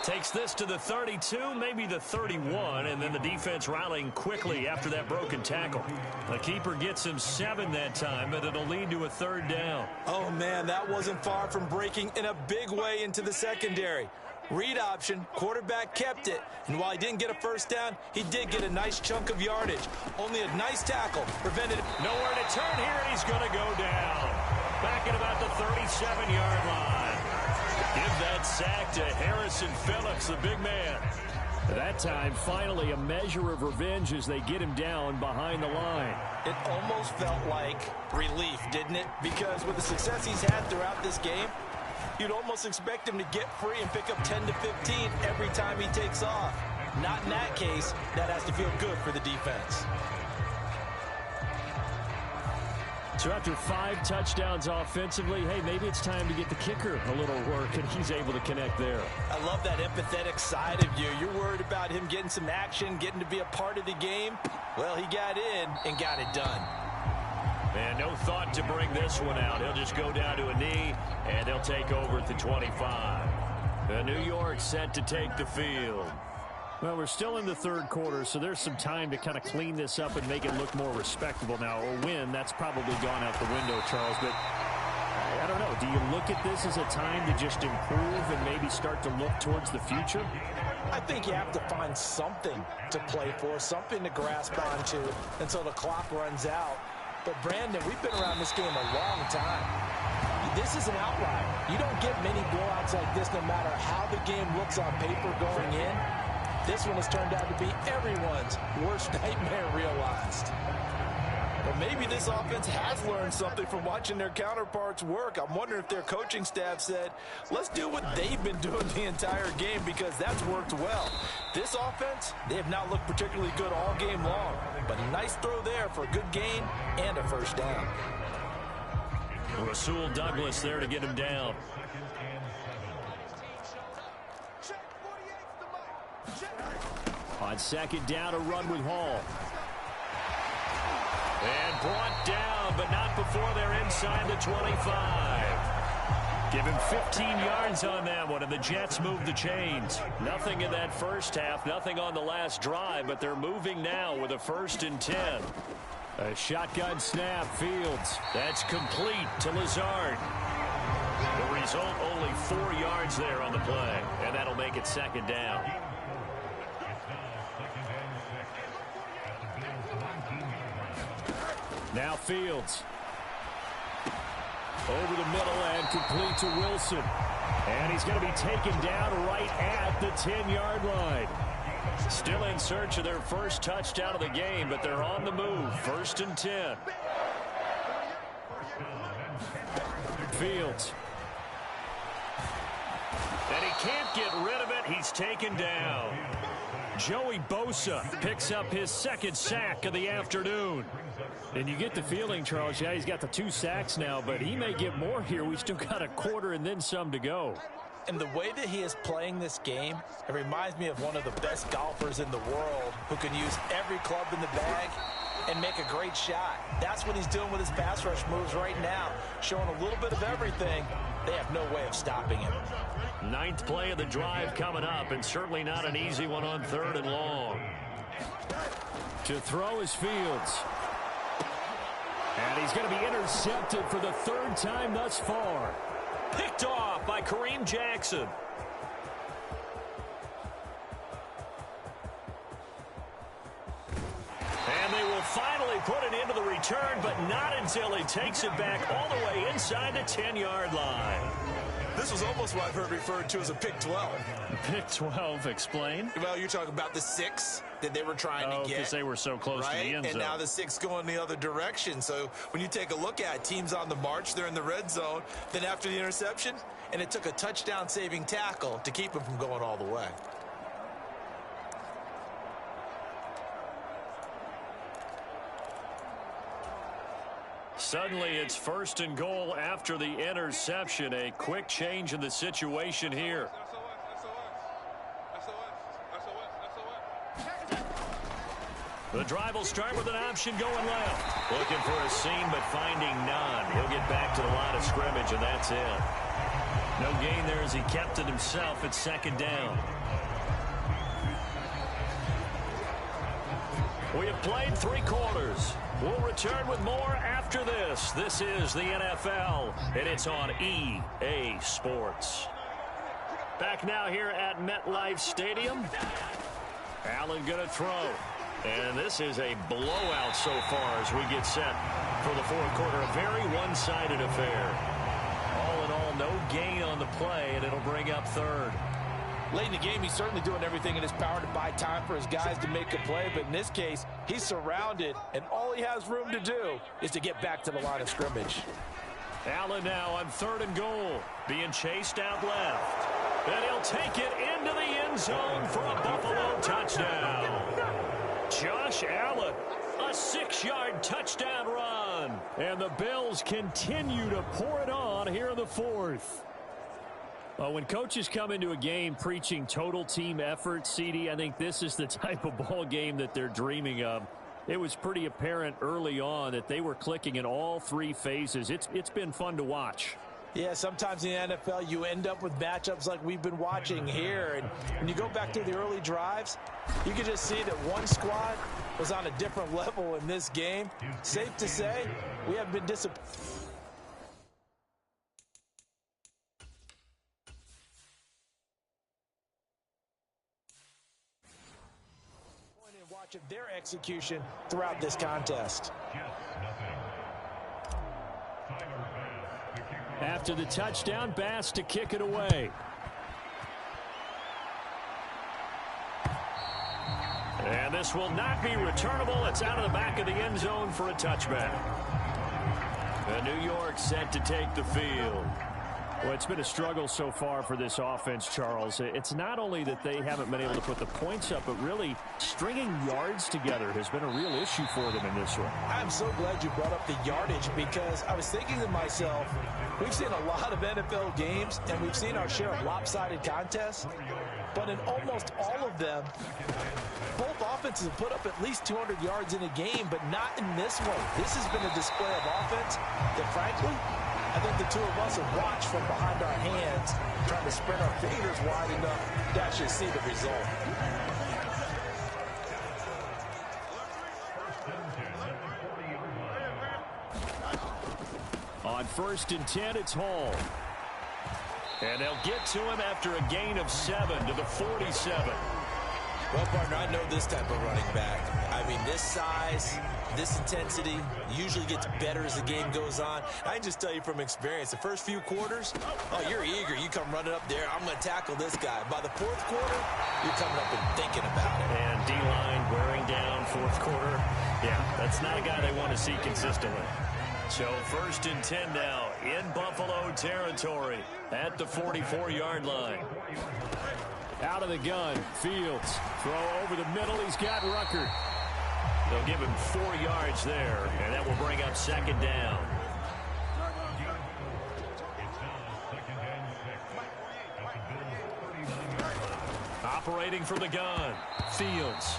Takes this to the 32, maybe the 31, and then the defense rallying quickly after that broken tackle. The keeper gets him 7 that time, but it'll lead to a third down. Oh, man, that wasn't far from breaking in a big way into the secondary. Read option, quarterback kept it, and while he didn't get a first down, he did get a nice chunk of yardage. Only a nice tackle prevented it. Nowhere to turn here, and he's going to go down. Back at about the 37-yard line. Give that sack to Harrison Phillips, the big man. That time, finally, a measure of revenge as they get him down behind the line. It almost felt like relief, didn't it? Because with the success he's had throughout this game, you'd almost expect him to get free and pick up 10 to 15 every time he takes off. Not in that case. That has to feel good for the defense. So after 5 touchdowns offensively, hey, maybe it's time to get the kicker a little work, and he's able to connect there. I love that empathetic side of you. You're worried about him getting some action, getting to be a part of the game. Well, he got in and got it done. And no thought to bring this one out. He'll just go down to a knee, and they'll take over at the 25. The New York set to take the field. Well, we're still in the third quarter, so there's some time to kind of clean this up and make it look more respectable now. A win, that's probably gone out the window, Charles. But I don't know. Do you look at this as a time to just improve and maybe start to look towards the future? I think you have to find something to play for, something to grasp onto until the clock runs out. But, Brandon, we've been around this game a long time. This is an outlier. You don't get many blowouts like this no matter how the game looks on paper going in. This one has turned out to be everyone's worst nightmare realized. But maybe this offense has learned something from watching their counterparts work. I'm wondering if their coaching staff said, let's do what they've been doing the entire game, because that's worked well. This offense, they have not looked particularly good all game long. But a nice throw there for a good gain and a first down. Rasul Douglas there to get him down. On second down, a run with Hall. And brought down, but not before they're inside the 25. Give him 15 yards on that one, and the Jets move the chains. Nothing in that first half, nothing on the last drive, but they're moving now with a 1st and 10. A shotgun snap, Fields. That's complete to Lazard. The result, only 4 yards there on the play, and that'll make it second down. Now Fields. Over the middle and complete to Wilson. And he's going to be taken down right at the 10-yard line. Still in search of their first touchdown of the game, but they're on the move. 1st and 10. Fields. And he can't get rid of it. He's taken down. Joey Bosa picks up his 2nd sack of the afternoon. And you get the feeling, Charles, yeah, he's got the 2 sacks now, but he may get more here. We still got a quarter and then some to go. And the way that he is playing this game, it reminds me of one of the best golfers in the world who can use every club in the bag and make a great shot. That's what he's doing with his pass rush moves right now, showing a little bit of everything. They have no way of stopping him. 9th play of the drive coming up, and certainly not an easy one on 3rd and long. To throw is Fields. And he's going to be intercepted for the 3rd time thus far. Picked off by Kareem Jackson. And they will finally put it into the return, but not until he takes it back all the way inside the 10-yard line. This was almost what I've heard referred to as a pick 12. Pick 12, explain. Well, you're talking about the 6 that they were trying to get. Because they were so close to the end zone. And now the 6 going the other direction. So when you take a look at teams on the march, they're in the red zone. Then after the interception, and it took a touchdown-saving tackle to keep them from going all the way. Suddenly it's 1st and goal after the interception. A quick change in the situation here. The drive will start with an option going left. Looking for a seam, but finding none. He'll get back to the line of scrimmage, and that's it. No gain there as he kept it himself at 2nd down. We have played 3 quarters. We'll return with more after this. This is the NFL, and it's on EA Sports. Back now here at MetLife Stadium. Allen going to throw. And this is a blowout so far as we get set for the 4th quarter. A very one-sided affair. All in all, no gain on the play, and it'll bring up 3rd. Late in the game, he's certainly doing everything in his power to buy time for his guys to make a play. But in this case, he's surrounded, and all he has room to do is to get back to the line of scrimmage. Allen now on 3rd and goal, being chased out left. And he'll take it into the end zone for a Buffalo touchdown. Josh Allen, a 6-yard touchdown run. And the Bills continue to pour it on here in the 4th. When coaches come into a game preaching total team effort, CD, I think this is the type of ball game that they're dreaming of. It was pretty apparent early on that they were clicking in all 3 phases. It's been fun to watch. Yeah, sometimes in the NFL you end up with matchups like we've been watching here. And when you go back to the early drives, you can just see that one squad was on a different level in this game. Safe to say, we have been disappointed. Watching their execution throughout this contest. After the touchdown, Bass to kick it away. And this will not be returnable. It's out of the back of the end zone for a touchback. And New York set to take the field. Well, it's been a struggle so far for this offense, Charles. It's not only that they haven't been able to put the points up, but really stringing yards together has been a real issue for them in this one. I'm so glad you brought up the yardage, because I was thinking to myself, we've seen a lot of NFL games, and we've seen our share of lopsided contests, but in almost all of them, both offenses have put up at least 200 yards in a game, but not in this one. This has been a display of offense that, frankly, I think the two of us have watched from behind our hands, trying to spread our fingers wide enough to actually see the result. On 1st and 10, it's Hall. And they'll get to him after a gain of 7 to the 47. Well, partner, I know this type of running back. I mean, this size, this intensity usually gets better as the game goes on. I can just tell you from experience, the first few quarters, oh, you're eager. You come running up there, I'm going to tackle this guy. By the 4th quarter, you're coming up and thinking about it. And D-line wearing down 4th quarter. Yeah, that's not a guy they want to see consistently. So 1st and 10 now in Buffalo territory at the 44-yard line. Out of the gun, Fields. Throw over the middle. He's got Ruckert. They'll give him 4 yards there, and that will bring up 2nd down. Operating from the gun, Fields.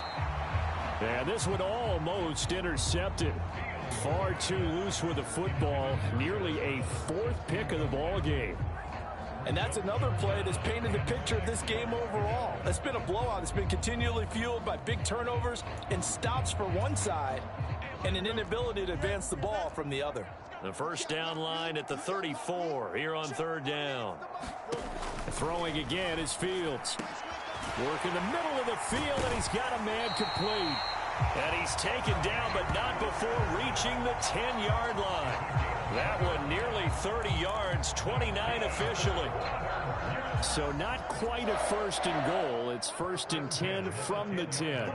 And this one almost intercepted. Far too loose with the football. Nearly a 4th pick of the ball game. And that's another play that's painted the picture of this game overall. It's been a blowout. It's been continually fueled by big turnovers and stops for one side and an inability to advance the ball from the other. The 1st down line at the 34 here on 3rd down. Throwing again is Fields. Work in the middle of the field, and he's got a man complete. And he's taken down, but not before reaching the 10-yard line. That one nearly 30 yards, 29 officially. So not quite a 1st and goal. It's 1st and 10 from the 10.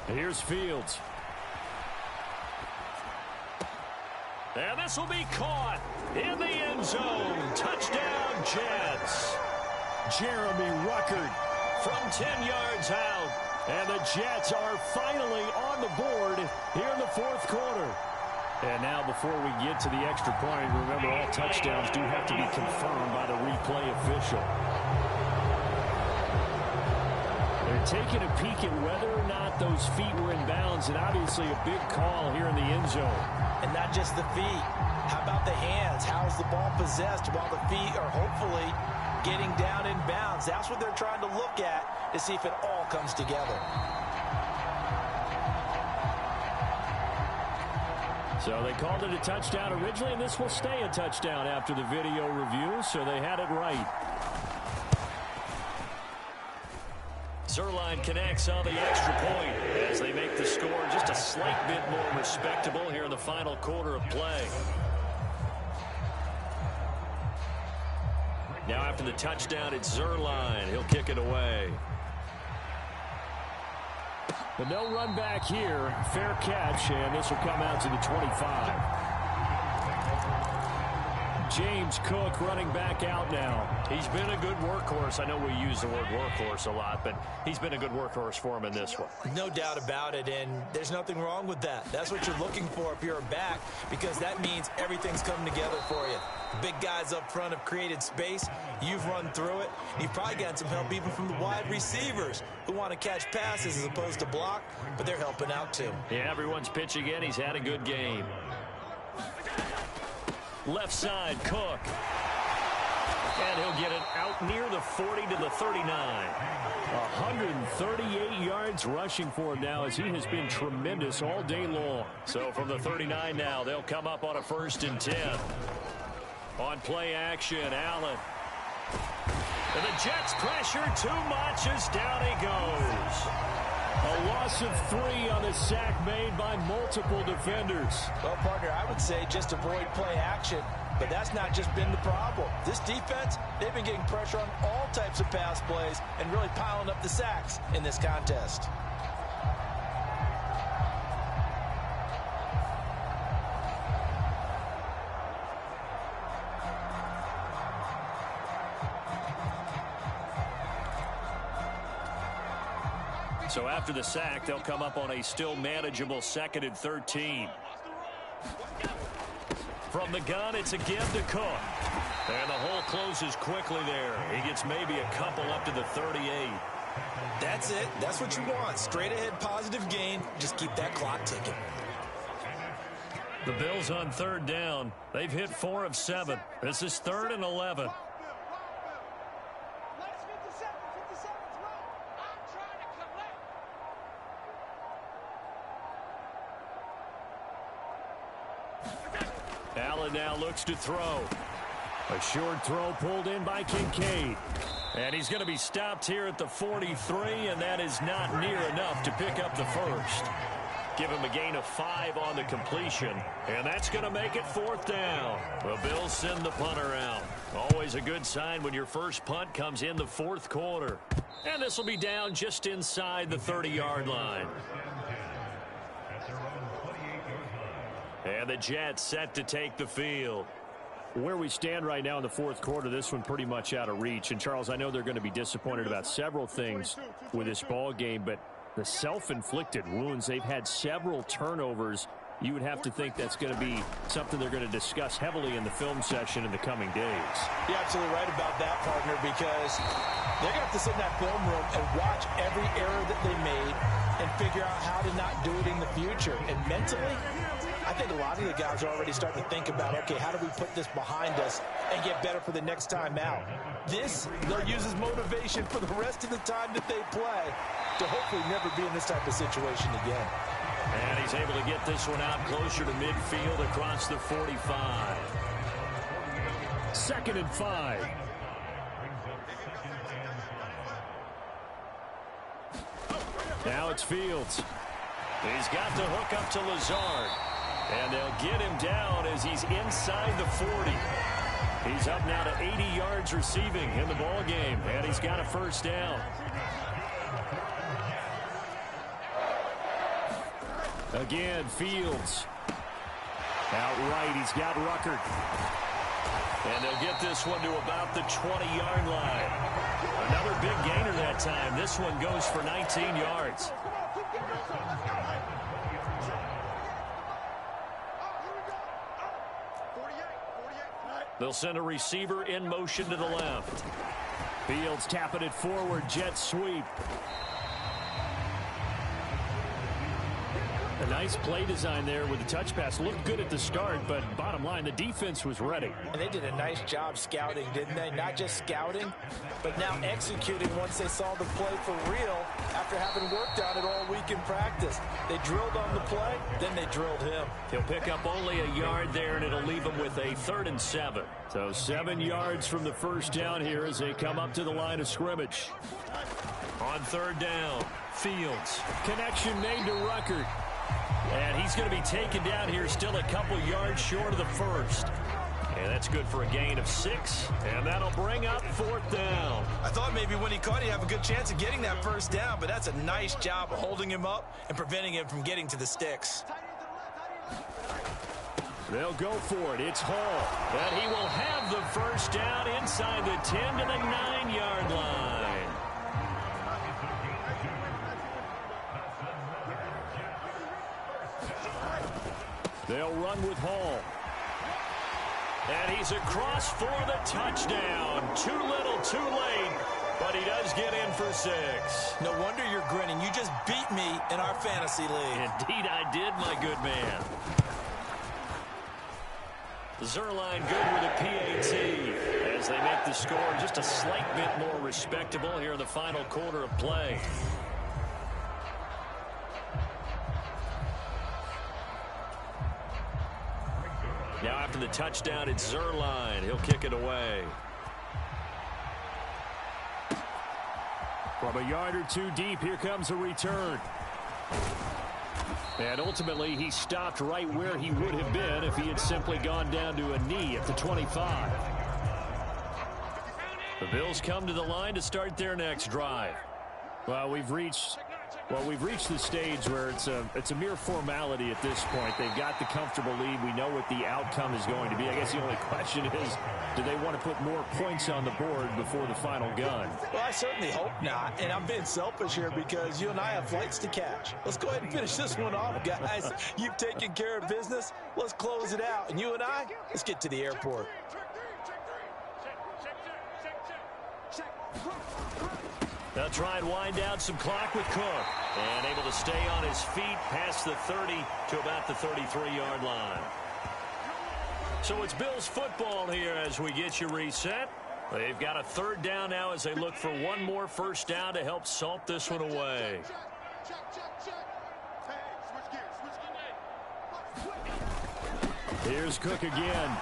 Here's Fields. And this will be caught in the end zone. Touchdown, Jets. Jeremy Ruckert from 10 yards out. And the Jets are finally on the board here in the fourth quarter. And now before we get to the extra point, remember all touchdowns do have to be confirmed by the replay official. They're taking a peek at whether or not those feet were in bounds, and obviously a big call here in the end zone. And not just the feet. How about the hands? How's the ball possessed while the feet are hopefully getting down in bounds? That's what they're trying to look at to see if it all comes together. So they called it a touchdown originally, and this will stay a touchdown after the video review, so they had it right. Zerline connects on the extra point as they make the score just a slight bit more respectable here in the final quarter of play. Now after the touchdown, it's Zerline. He'll kick it away. The no run back here. Fair catch, and this will come out to the 25. James Cook running back out now. He's been a good workhorse. I know we use the word workhorse a lot, but he's been a good workhorse for him in this one. No doubt about it, and there's nothing wrong with that. That's what you're looking for if you're a back, because that means everything's coming together for you. The big guys up front have created space. You've run through it. You've probably gotten some help even from the wide receivers who want to catch passes as opposed to block, but they're helping out too. Yeah, everyone's pitching in. He's had a good game. Left side, Cook. And he'll get it out near the 40 to the 39. 138 yards rushing for him now as he has been tremendous all day long. So from the 39 now, they'll come up on a 1st and 10. On play action, Allen. And the Jets pressure too much as down he goes. A loss of 3 on the sack made by multiple defenders. Well, partner, I would say just avoid play action, but that's not just been the problem. This defense, they've been getting pressure on all types of pass plays and really piling up the sacks in this contest. So after the sack, they'll come up on a still manageable 2nd and 13. From the gun, it's a give to Cook. And the hole closes quickly there. He gets maybe a couple up to the 38. That's it. That's what you want. Straight ahead positive gain. Just keep that clock ticking. The Bills on 3rd down. They've hit 4 of 7. This is 3rd and 11. Allen now looks to throw. A short throw pulled in by Kincaid. And he's going to be stopped here at the 43, and that is not near enough to pick up the first. Give him a gain of 5 on the completion, and that's going to make it 4th down. The Bills send the punter out. Always a good sign when your first punt comes in the 4th quarter. And this will be down just inside the 30-yard line. And the Jets set to take the field. Where we stand right now in the 4th quarter, this one pretty much out of reach. And, Charles, I know they're going to be disappointed about several things with this ball game, but the self-inflicted wounds, they've had several turnovers. You would have to think that's going to be something they're going to discuss heavily in the film session in the coming days. You're absolutely right about that, partner, because they're going to have to sit in that film room and watch every error that they made and figure out how to not do it in the future. And mentally, I think a lot of the guys are already starting to think about, okay, how do we put this behind us and get better for the next time out? This, they'll use as motivation for the rest of the time that they play to hopefully never be in this type of situation again. And he's able to get this one out closer to midfield across the 45. 2nd and 5. Now it's Fields. He's got the hook up to Lazard. And they'll get him down as he's inside the 40. He's up now to 80 yards receiving in the ball game, and he's got a 1st down. Again, Fields. Out right, he's got Ruckert. And they'll get this one to about the 20-yard line. Another big gainer that time. This one goes for 19 yards. They'll send a receiver in motion to the left. Fields tapping it forward, jet sweep. A nice play design there with the touch pass. Looked good at the start, but bottom line, the defense was ready. And they did a nice job scouting, didn't they? Not just scouting, but now executing once they saw the play for real after having worked on it all week in practice. They drilled on the play, then they drilled him. He'll pick up only a yard there, and it'll leave him with a 3rd and 7. So 7 yards from the first down here as they come up to the line of scrimmage. On 3rd down, Fields. Connection made to Ruckert. And he's going to be taken down here still a couple yards short of the first. And that's good for a gain of 6. And that'll bring up 4th down. I thought maybe when he caught, he'd have a good chance of getting that first down, but that's a nice job of holding him up and preventing him from getting to the sticks. They'll go for it. It's Hall. And he will have the first down inside the 10 to the 9-yard line. They'll run with Hall. And he's across for the touchdown. Too little, too late. But he does get in for 6. No wonder you're grinning. You just beat me in our fantasy league. Indeed I did, my good man. Zerline good with a PAT as they make the score just a slight bit more respectable here in the final quarter of play. Now after the touchdown, it's Zerline. He'll kick it away. From a yard or two deep, here comes a return. And ultimately, he stopped right where he would have been if he had simply gone down to a knee at the 25. The Bills come to the line to start their next drive. Well, we've reached the stage where it's a mere formality at this point. They've got the comfortable lead. We know what the outcome is going to be. I guess the only question is, do they want to put more points on the board before the final gun? Well, I certainly hope not. And I'm being selfish here because you and I have flights to catch. Let's go ahead and finish this one off, guys. You've taken care of business. Let's close it out. And you and I, let's get to the airport. They'll try and wind down some clock with Cook. And able to stay on his feet past the 30 to about the 33-yard line. So it's Bills football here as we get you reset. They've got a 3rd down now as they look for one more first down to help salt this one away. Here's Cook again.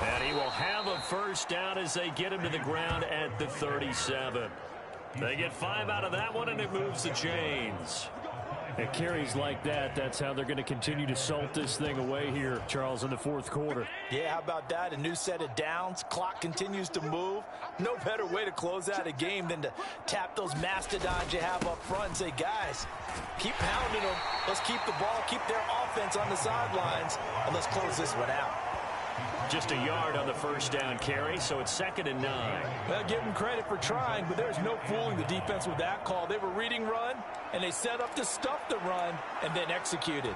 And he will have a first down as they get him to the ground at the 37. They get 5 out of that one, and it moves the chains. It carries like that. That's how they're going to continue to salt this thing away here, Charles, in the 4th quarter. Yeah, how about that? A new set of downs. Clock continues to move. No better way to close out a game than to tap those mastodons you have up front and say, guys, keep pounding them. Let's keep the ball, keep their offense on the sidelines, and let's close this one out. Just a yard on the first down carry, so it's 2nd and 9. Well, give them credit for trying, but there's no fooling the defense with that call. They were reading run, and they set up to stuff the run, and then executed.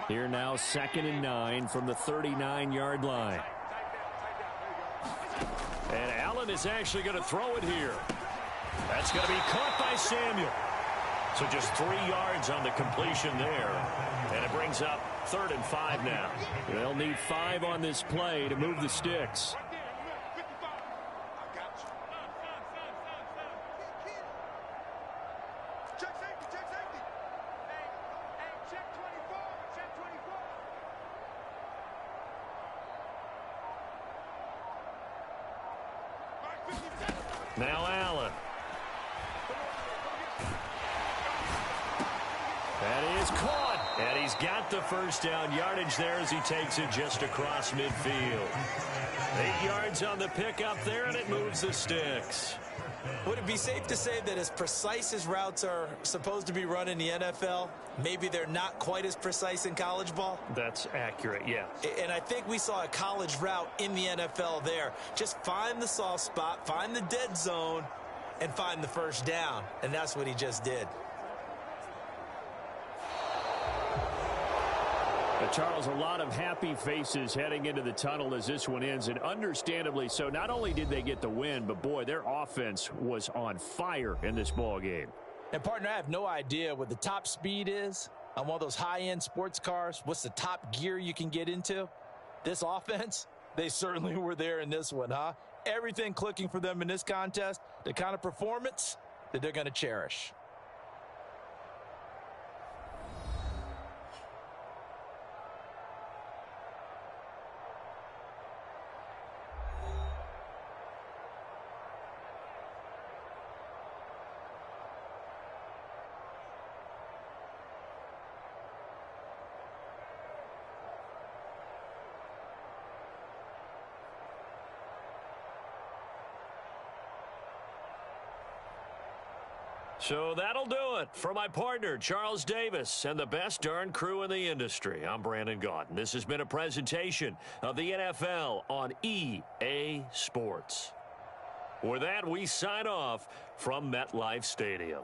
Here now, 2nd and 9 from the 39-yard line. And Allen is actually going to throw it here. That's going to be caught by Samuel. So just 3 yards on the completion there. And it brings up 3rd and 5 now. They'll need 5 on this play to move the sticks. Now Allen. That is caught. And he's got the first down yardage there as he takes it just across midfield. 8 yards on the pickup there, and it moves the sticks. Would it be safe to say that as precise as routes are supposed to be run in the NFL, maybe they're not quite as precise in college ball? That's accurate, yeah. And I think we saw a college route in the NFL there. Just find the soft spot, find the dead zone, and find the first down. And that's what he just did. Charles, a lot of happy faces heading into the tunnel as this one ends, and understandably so. Not only did they get the win, but, boy, their offense was on fire in this ball game. And, partner, I have no idea what the top speed is on one of those high-end sports cars. What's the top gear you can get into? This offense, they certainly were there in this one, huh? Everything clicking for them in this contest, the kind of performance that they're going to cherish. So that'll do it for my partner, Charles Davis, and the best darn crew in the industry. I'm Brandon Gaudin. This has been a presentation of the NFL on EA Sports. With that, we sign off from MetLife Stadium.